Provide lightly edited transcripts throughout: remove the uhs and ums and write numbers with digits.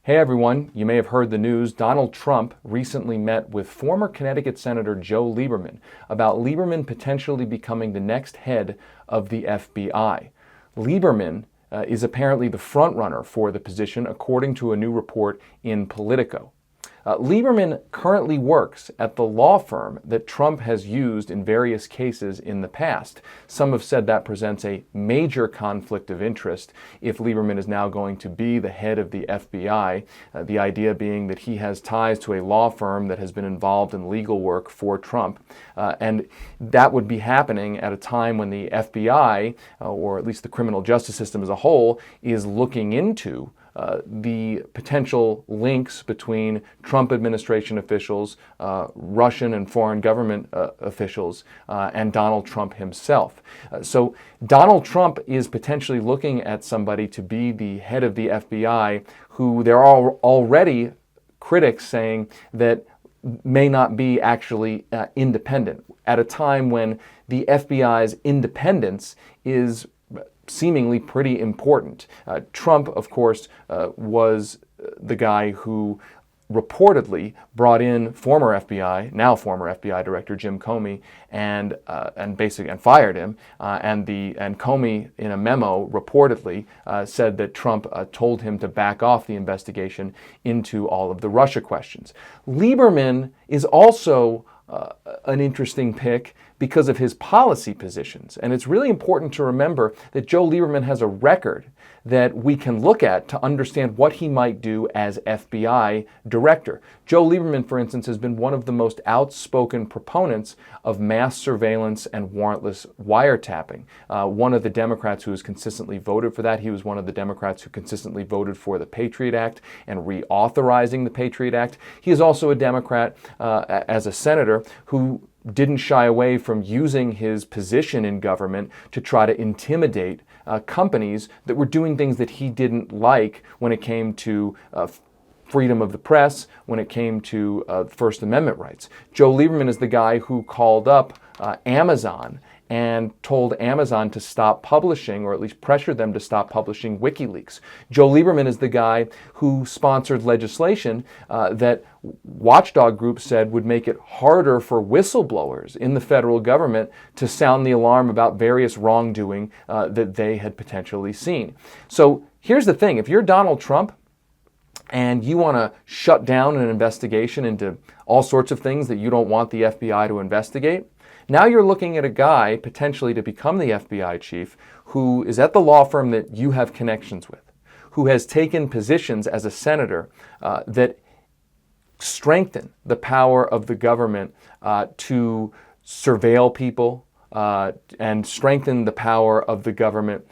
Hey everyone, you may have heard the news. Donald Trump recently met with former Connecticut Senator Joe Lieberman about Lieberman potentially becoming the next head of the FBI. Lieberman is apparently the frontrunner for the position, according to a new report in Politico. Lieberman currently works at the law firm that Trump has used in various cases in the past. Some have said that presents a major conflict of interest if Lieberman is now going to be the head of the FBI, the idea being that he has ties to a law firm that has been involved in legal work for Trump. And that would be happening at a time when the FBI, or at least the criminal justice system as a whole, is looking into the potential links between Trump administration officials, Russian and foreign government officials, and Donald Trump himself. So Donald Trump is potentially looking at somebody to be the head of the FBI who there are already critics saying that may not be actually independent at a time when the FBI's independence is seemingly pretty important. Trump, of course, was the guy who reportedly brought in now former FBI Director Jim Comey and fired him. And Comey, in a memo, reportedly said that Trump told him to back off the investigation into all of the Russia questions. Lieberman is also an interesting pick because of his policy positions. And it's really important to remember that Joe Lieberman has a record that we can look at to understand what he might do as FBI director. Joe Lieberman, for instance, has been one of the most outspoken proponents of mass surveillance and warrantless wiretapping. One of the Democrats who has consistently voted for that. He was one of the Democrats who consistently voted for the Patriot Act and reauthorizing the Patriot Act. He is also a Democrat as a senator who didn't shy away from using his position in government to try to intimidate companies that were doing things that he didn't like when it came to freedom of the press, when it came to First Amendment rights. Joe Lieberman is the guy who called up Amazon and told Amazon to stop publishing, or at least pressured them to stop publishing WikiLeaks. Joe Lieberman is the guy who sponsored legislation that watchdog groups said would make it harder for whistleblowers in the federal government to sound the alarm about various wrongdoing that they had potentially seen. So here's the thing. If you're Donald Trump and you want to shut down an investigation into all sorts of things that you don't want the FBI to investigate, now you're looking at a guy potentially to become the FBI chief who is at the law firm that you have connections with, who has taken positions as a senator that strengthen the power of the government to surveil people, and strengthen the power of the government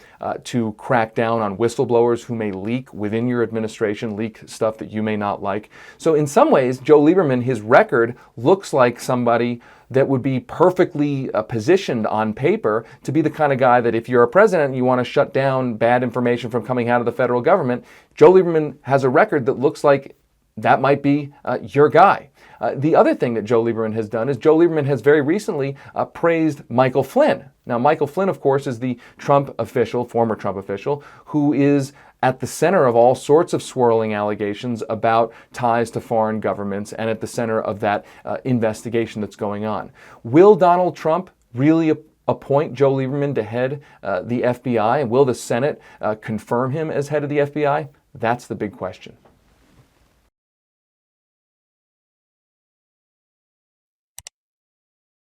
to crack down on whistleblowers who may leak within your administration, leak stuff that you may not like. So in some ways, Joe Lieberman, his record looks like somebody that would be perfectly positioned on paper to be the kind of guy that if you're a president and you want to shut down bad information from coming out of the federal government, Joe Lieberman has a record that looks like that might be your guy. The other thing that Joe Lieberman has done is Joe Lieberman has very recently praised Michael Flynn. Now, Michael Flynn, of course, is the former Trump official, who is at the center of all sorts of swirling allegations about ties to foreign governments and at the center of that investigation that's going on. Will Donald Trump really appoint Joe Lieberman to head the FBI? And will the Senate confirm him as head of the FBI? That's the big question.